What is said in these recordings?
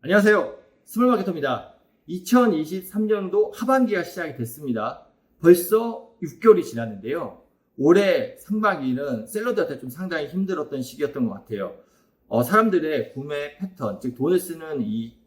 안녕하세요. 스몰마케터입니다. 2023년도 하반기가 시작이 됐습니다. 벌써 6개월이 지났는데요. 올해 상반기는 셀러들한테 좀 상당히 힘들었던 시기였던 것 같아요. 사람들의 구매 패턴, 즉 돈을 쓰는 이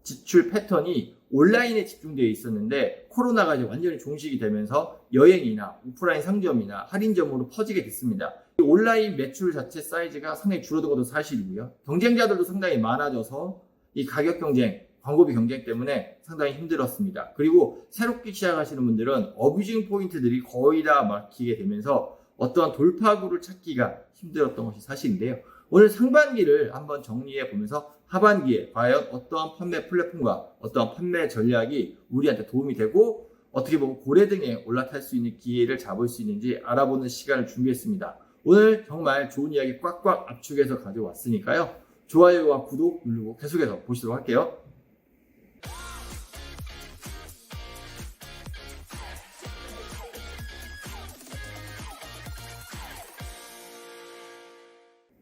지출 패턴이 온라인에 집중되어 있었는데 코로나가 이제 완전히 종식이 되면서 여행이나 오프라인 상점이나 할인점으로 퍼지게 됐습니다. 온라인 매출 자체 사이즈가 상당히 줄어든 것도 사실이고요. 경쟁자들도 상당히 많아져서 이 가격 경쟁, 광고비 경쟁 때문에 상당히 힘들었습니다. 그리고 새롭게 시작하시는 분들은 어뷰징 포인트들이 거의 다 막히게 되면서 어떠한 돌파구를 찾기가 힘들었던 것이 사실인데요. 오늘 상반기를 한번 정리해 보면서 하반기에 과연 어떠한 판매 플랫폼과 어떠한 판매 전략이 우리한테 도움이 되고 어떻게 보면 고래등에 올라탈 수 있는 기회를 잡을 수 있는지 알아보는 시간을 준비했습니다. 오늘 정말 좋은 이야기 꽉꽉 압축해서 가져왔으니까요. 좋아요와 구독 누르고 계속해서 보시도록 할게요.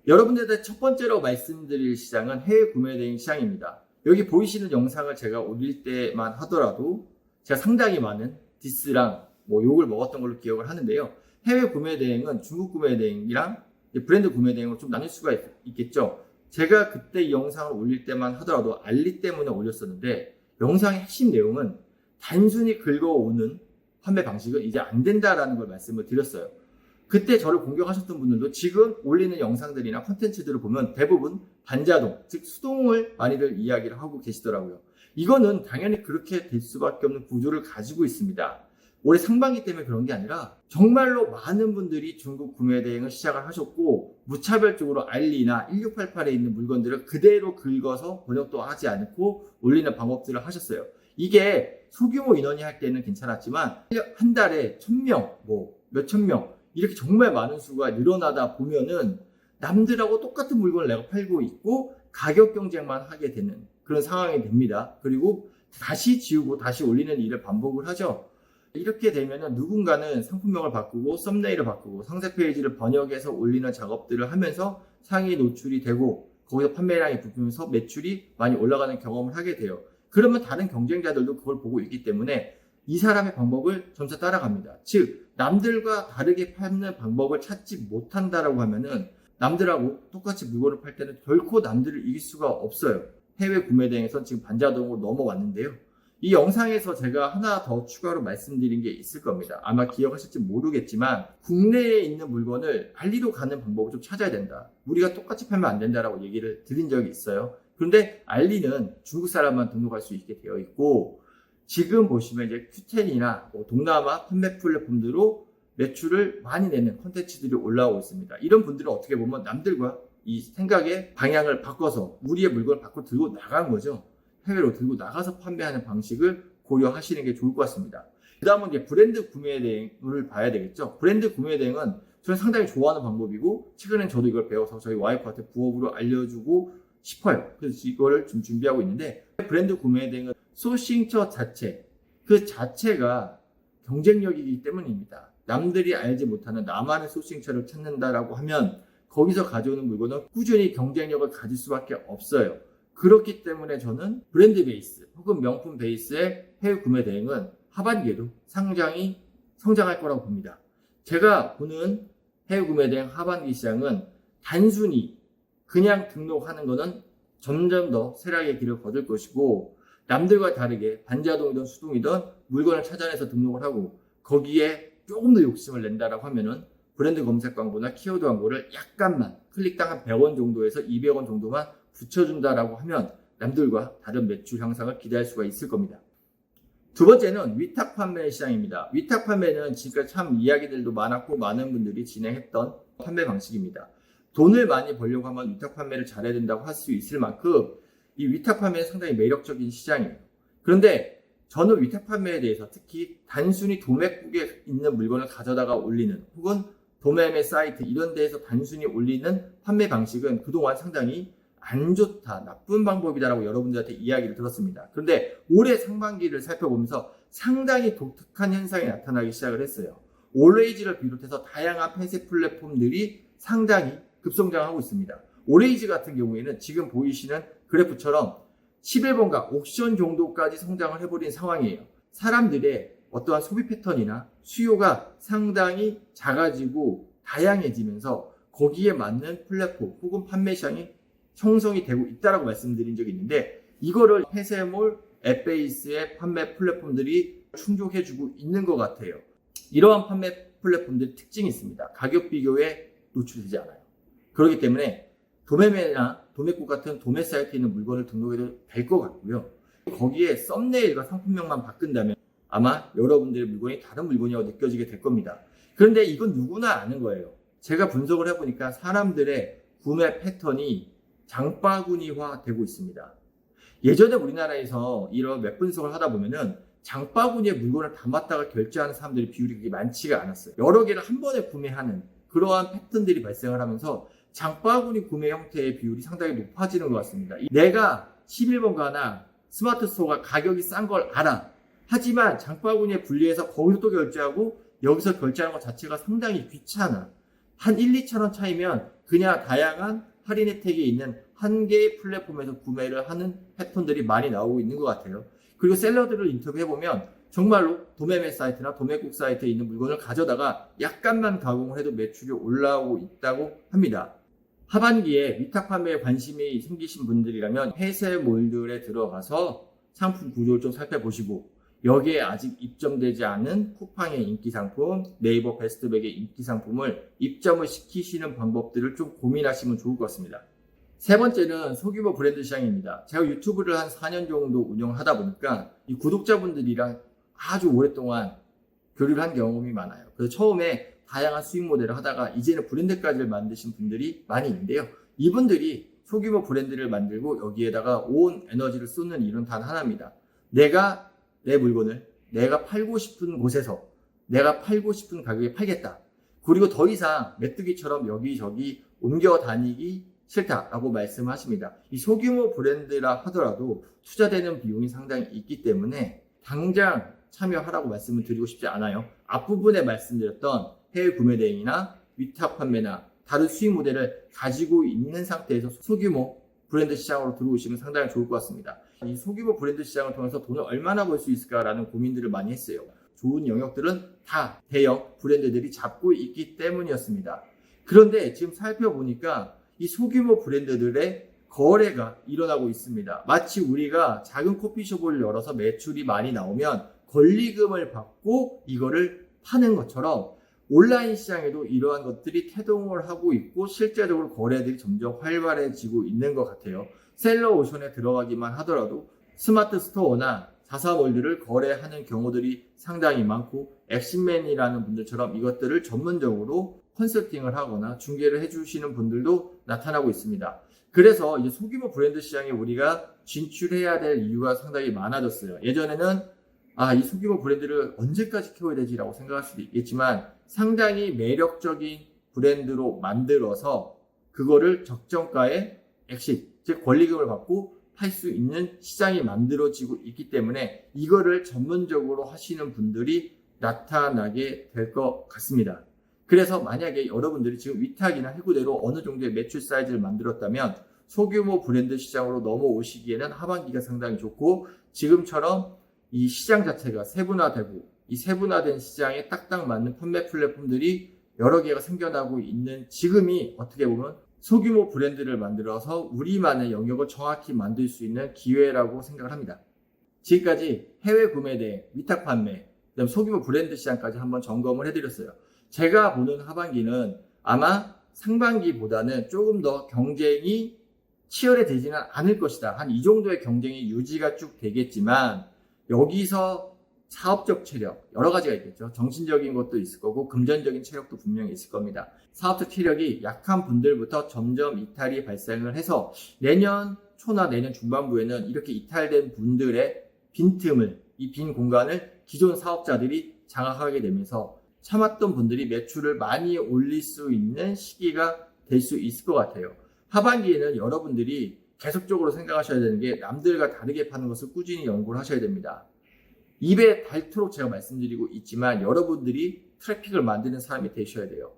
여러분들한테 첫 번째로 말씀드릴 시장은 해외 구매 대행 시장입니다. 여기 보이시는 영상을 제가 올릴 때만 하더라도 제가 상당히 많은 디스랑 욕을 먹었던 걸로 기억을 하는데요. 해외 구매 대행은 중국 구매 대행이랑 브랜드 구매 대행으로 좀 나뉠 수가 있겠죠. 제가 그때 이 영상을 올릴 때만 하더라도 알리 때문에 올렸었는데 영상의 핵심 내용은 단순히 긁어오는 판매 방식은 이제 안 된다라는 걸 말씀을 드렸어요. 그때 저를 공격하셨던 분들도 지금 올리는 영상들이나 콘텐츠들을 보면 대부분 반자동, 즉 수동을 많이들 이야기를 하고 계시더라고요. 이거는 당연히 그렇게 될 수밖에 없는 구조를 가지고 있습니다. 올해 상반기 때문에 그런 게 아니라 정말로 많은 분들이 중국 구매 대행을 시작을 하셨고 무차별적으로 알리나 1688에 있는 물건들을 그대로 긁어서 번역도 하지 않고 올리는 방법들을 하셨어요. 이게 소규모 인원이 할 때는 괜찮았지만 한 달에 1000명, 몇천 명 이렇게 정말 많은 수가 늘어나다 보면은 남들하고 똑같은 물건을 내가 팔고 있고 가격 경쟁만 하게 되는 그런 상황이 됩니다. 그리고 다시 지우고 다시 올리는 일을 반복을 하죠. 이렇게 되면은 누군가는 상품명을 바꾸고 썸네일을 바꾸고 상세 페이지를 번역해서 올리는 작업들을 하면서 상위 노출이 되고 거기서 판매량이 붙으면서 매출이 많이 올라가는 경험을 하게 돼요. 그러면 다른 경쟁자들도 그걸 보고 있기 때문에 이 사람의 방법을 점차 따라갑니다. 즉 남들과 다르게 파는 방법을 찾지 못한다라고 하면은 남들하고 똑같이 물건을 팔 때는 결코 남들을 이길 수가 없어요. 해외 구매 대행에서 지금 반자동으로 넘어왔는데요. 이 영상에서 제가 하나 더 추가로 말씀드린 게 있을 겁니다. 아마 기억하실지 모르겠지만 국내에 있는 물건을 알리로 가는 방법을 좀 찾아야 된다. 우리가 똑같이 팔면 안 된다라고 얘기를 드린 적이 있어요. 그런데 알리는 중국 사람만 등록할 수 있게 되어 있고 지금 보시면 이제 Q10이나 동남아 판매 플랫폼들로 매출을 많이 내는 콘텐츠들이 올라오고 있습니다. 이런 분들은 어떻게 보면 남들과 이 생각의 방향을 바꿔서 우리의 물건을 밖으로 들고 나간 거죠. 해외로 들고 나가서 판매하는 방식을 고려하시는 게 좋을 것 같습니다. 그 다음은 이제 브랜드 구매 대행을 봐야 되겠죠. 브랜드 구매 대행은 저는 상당히 좋아하는 방법이고 최근엔 저도 이걸 배워서 저희 와이프한테 부업으로 알려주고 싶어요. 그래서 이거를 좀 준비하고 있는데 브랜드 구매 대행은 소싱처 자체, 그 자체가 경쟁력이기 때문입니다. 남들이 알지 못하는 나만의 소싱처를 찾는다라고 하면 거기서 가져오는 물건은 꾸준히 경쟁력을 가질 수밖에 없어요. 그렇기 때문에 저는 브랜드 베이스 혹은 명품 베이스의 해외 구매 대행은 하반기에도 상당히 성장할 거라고 봅니다. 제가 보는 해외 구매 대행 하반기 시장은 단순히 그냥 등록하는 것은 점점 더 쇠락의 길을 거둘 것이고 남들과 다르게 반자동이든 수동이든 물건을 찾아내서 등록을 하고 거기에 조금 더 욕심을 낸다라고 하면은 브랜드 검색 광고나 키워드 광고를 약간만 클릭당 한 100원 정도에서 200원 정도만 붙여준다라고 하면 남들과 다른 매출 향상을 기대할 수가 있을 겁니다. 두 번째는 위탁 판매 시장입니다. 위탁 판매는 지금까지 참 이야기들도 많았고 많은 분들이 진행했던 판매 방식입니다. 돈을 많이 벌려고 하면 위탁 판매를 잘해야 된다고 할 수 있을 만큼 이 위탁 판매는 상당히 매력적인 시장이에요. 그런데 저는 위탁 판매에 대해서 특히 단순히 도매국에 있는 물건을 가져다가 올리는 혹은 도매매 사이트 이런 데에서 단순히 올리는 판매 방식은 그동안 상당히 안 좋다, 나쁜 방법이다라고 여러분들한테 이야기를 들었습니다. 그런데 올해 상반기를 살펴보면서 상당히 독특한 현상이 나타나기 시작을 했어요. 올웨이즈를 비롯해서 다양한 폐쇄 플랫폼들이 상당히 급성장하고 있습니다. 올웨이즈 같은 경우에는 지금 보이시는 그래프처럼 11번가 옥션 정도까지 성장을 해버린 상황이에요. 사람들의 어떠한 소비 패턴이나 수요가 상당히 작아지고 다양해지면서 거기에 맞는 플랫폼 혹은 판매 시장이 형성이 되고 있다고 말씀드린 적이 있는데, 이거를 폐쇄몰, 앱베이스의 판매 플랫폼들이 충족해주고 있는 것 같아요. 이러한 판매 플랫폼들의 특징이 있습니다. 가격 비교에 노출되지 않아요. 그렇기 때문에 도매매나 도매국 같은 도매 사이트에 있는 물건을 등록해도 될 것 같고요. 거기에 썸네일과 상품명만 바꾼다면 아마 여러분들의 물건이 다른 물건이라고 느껴지게 될 겁니다. 그런데 이건 누구나 아는 거예요. 제가 분석을 해보니까 사람들의 구매 패턴이 장바구니화 되고 있습니다. 예전에 우리나라에서 이런 웹 분석을 하다 보면은 장바구니에 물건을 담았다가 결제하는 사람들의 비율이 그렇게 많지가 않았어요. 여러 개를 한 번에 구매하는 그러한 패턴들이 발생을 하면서 장바구니 구매 형태의 비율이 상당히 높아지는 것 같습니다. 내가 11번가나 스마트 스토어가 가격이 싼 걸 알아. 하지만 장바구니에 분리해서 거기서 또 결제하고 여기서 결제하는 것 자체가 상당히 귀찮아. 한 1, 2천 원 차이면 그냥 다양한 할인 혜택이 있는 한 개의 플랫폼에서 구매를 하는 패턴들이 많이 나오고 있는 것 같아요. 그리고 셀러들을 인터뷰해보면 정말로 도매매 사이트나 도매국 사이트에 있는 물건을 가져다가 약간만 가공을 해도 매출이 올라오고 있다고 합니다. 하반기에 위탁 판매에 관심이 생기신 분들이라면 폐쇄몰들에 들어가서 상품 구조를 좀 살펴보시고, 여기에 아직 입점되지 않은 쿠팡의 인기 상품, 네이버 베스트백의 인기 상품을 입점을 시키시는 방법들을 좀 고민하시면 좋을 것 같습니다. 세 번째는 소규모 브랜드 시장입니다. 제가 유튜브를 한 4년 정도 운영하다 보니까 이 구독자분들이랑 아주 오랫동안 교류를 한 경험이 많아요. 그래서 처음에 다양한 수익 모델을 하다가 이제는 브랜드까지 만드신 분들이 많이 있는데요. 이분들이 소규모 브랜드를 만들고 여기에다가 온 에너지를 쏟는 이유는 단 하나입니다. 내가 내 물건을 내가 팔고 싶은 곳에서 내가 팔고 싶은 가격에 팔겠다. 그리고 더 이상 메뚜기처럼 여기저기 옮겨 다니기 싫다라고 말씀하십니다. 이 소규모 브랜드라 하더라도 투자되는 비용이 상당히 있기 때문에 당장 참여하라고 말씀을 드리고 싶지 않아요. 앞부분에 말씀드렸던 해외 구매 대행이나 위탁 판매나 다른 수익 모델을 가지고 있는 상태에서 소규모 브랜드 시장으로 들어오시면 상당히 좋을 것 같습니다. 이 소규모 브랜드 시장을 통해서 돈을 얼마나 벌 수 있을까라는 고민들을 많이 했어요. 좋은 영역들은 다 대형 브랜드들이 잡고 있기 때문이었습니다. 그런데 지금 살펴보니까 이 소규모 브랜드들의 거래가 일어나고 있습니다. 마치 우리가 작은 커피숍을 열어서 매출이 많이 나오면 권리금을 받고 이거를 파는 것처럼 온라인 시장에도 이러한 것들이 태동을 하고 있고 실제적으로 거래들이 점점 활발해지고 있는 것 같아요. 셀러오션에 들어가기만 하더라도 스마트 스토어나 자사몰들을 거래하는 경우들이 상당히 많고, 엑신맨이라는 분들처럼 이것들을 전문적으로 컨설팅을 하거나 중개를 해주시는 분들도 나타나고 있습니다. 그래서 이제 소규모 브랜드 시장에 우리가 진출해야 될 이유가 상당히 많아졌어요. 예전에는 이 소규모 브랜드를 언제까지 키워야 되지라고 생각할 수도 있겠지만 상당히 매력적인 브랜드로 만들어서 그거를 적정가에 엑sit, 즉 권리금을 받고 팔 수 있는 시장이 만들어지고 있기 때문에 이거를 전문적으로 하시는 분들이 나타나게 될 것 같습니다. 그래서 만약에 여러분들이 지금 위탁이나 해고대로 어느 정도의 매출 사이즈를 만들었다면 소규모 브랜드 시장으로 넘어오시기에는 하반기가 상당히 좋고, 지금처럼 이 시장 자체가 세분화되고 이 세분화된 시장에 딱딱 맞는 판매 플랫폼들이 여러 개가 생겨나고 있는 지금이 어떻게 보면 소규모 브랜드를 만들어서 우리만의 영역을 정확히 만들 수 있는 기회라고 생각을 합니다. 지금까지 해외 구매 대행, 위탁 판매, 그다음 소규모 브랜드 시장까지 한번 점검을 해드렸어요. 제가 보는 하반기는 아마 상반기보다는 조금 더 경쟁이 치열해지지는 않을 것이다. 한 이 정도의 경쟁이 유지가 쭉 되겠지만 여기서 사업적 체력, 여러 가지가 있겠죠. 정신적인 것도 있을 거고 금전적인 체력도 분명히 있을 겁니다. 사업적 체력이 약한 분들부터 점점 이탈이 발생을 해서 내년 초나 내년 중반부에는 이렇게 이탈된 분들의 빈틈을, 이 빈 공간을 기존 사업자들이 장악하게 되면서 참았던 분들이 매출을 많이 올릴 수 있는 시기가 될 수 있을 것 같아요. 하반기에는 여러분들이 계속적으로 생각하셔야 되는 게 남들과 다르게 파는 것을 꾸준히 연구를 하셔야 됩니다. 입에 닳도록 제가 말씀드리고 있지만 여러분들이 트래픽을 만드는 사람이 되셔야 돼요.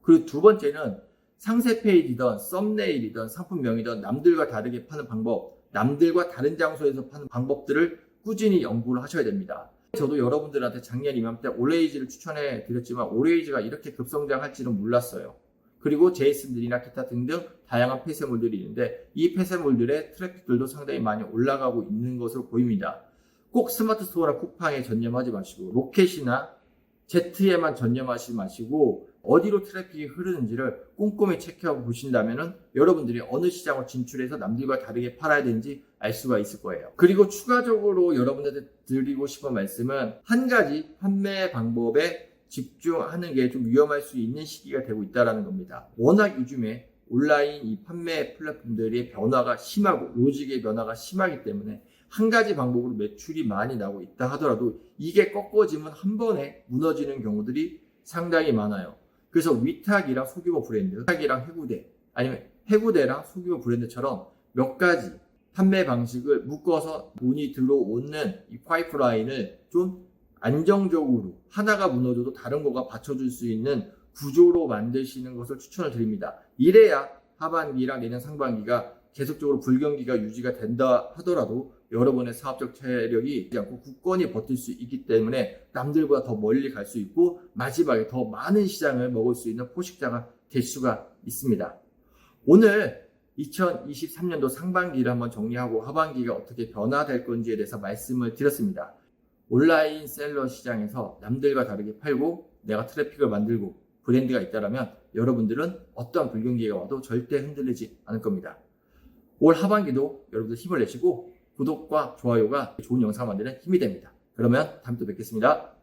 그리고 두 번째는 상세 페이지든 썸네일이든 상품명이든 남들과 다르게 파는 방법, 남들과 다른 장소에서 파는 방법들을 꾸준히 연구를 하셔야 됩니다. 저도 여러분들한테 작년 이맘때 올레이즈를 추천해 드렸지만 올레이즈가 이렇게 급성장할지는 몰랐어요. 그리고 제이슨들이나 기타 등등 다양한 폐쇄물들이 있는데 이 폐쇄물들의 트래픽들도 상당히 많이 올라가고 있는 것으로 보입니다. 꼭 스마트 스토어나 쿠팡에 전념하지 마시고 로켓이나 Z에만 전념하지 마시고 어디로 트래픽이 흐르는지를 꼼꼼히 체크하고 보신다면 여러분들이 어느 시장을 진출해서 남들과 다르게 팔아야 되는지 알 수가 있을 거예요. 그리고 추가적으로 여러분들한테 드리고 싶은 말씀은 한 가지 판매 방법에 집중하는 게 좀 위험할 수 있는 시기가 되고 있다는 겁니다. 워낙 요즘에 온라인 이 판매 플랫폼들의 변화가 심하고 로직의 변화가 심하기 때문에 한 가지 방법으로 매출이 많이 나고 있다 하더라도 이게 꺾어지면 한 번에 무너지는 경우들이 상당히 많아요. 그래서 위탁이랑 소규모 브랜드, 위탁이랑 해구대, 아니면 해구대랑 소규모 브랜드처럼 몇 가지 판매 방식을 묶어서 돈이 들어오는 이 파이프라인을 좀 안정적으로 하나가 무너져도 다른 거가 받쳐줄 수 있는 구조로 만드시는 것을 추천을 드립니다. 이래야 하반기랑 내년 상반기가 계속적으로 불경기가 유지가 된다 하더라도 여러분의 사업적 체력이 있지 않고 굳건히 버틸 수 있기 때문에 남들보다 더 멀리 갈 수 있고 마지막에 더 많은 시장을 먹을 수 있는 포식자가 될 수가 있습니다. 오늘 2023년도 상반기를 한번 정리하고 하반기가 어떻게 변화될 건지에 대해서 말씀을 드렸습니다. 온라인 셀러 시장에서 남들과 다르게 팔고 내가 트래픽을 만들고 브랜드가 있다면 여러분들은 어떠한 불경기가 와도 절대 흔들리지 않을 겁니다. 올 하반기도 여러분들 힘을 내시고 구독과 좋아요가 좋은 영상 만드는 힘이 됩니다. 그러면 다음에 또 뵙겠습니다.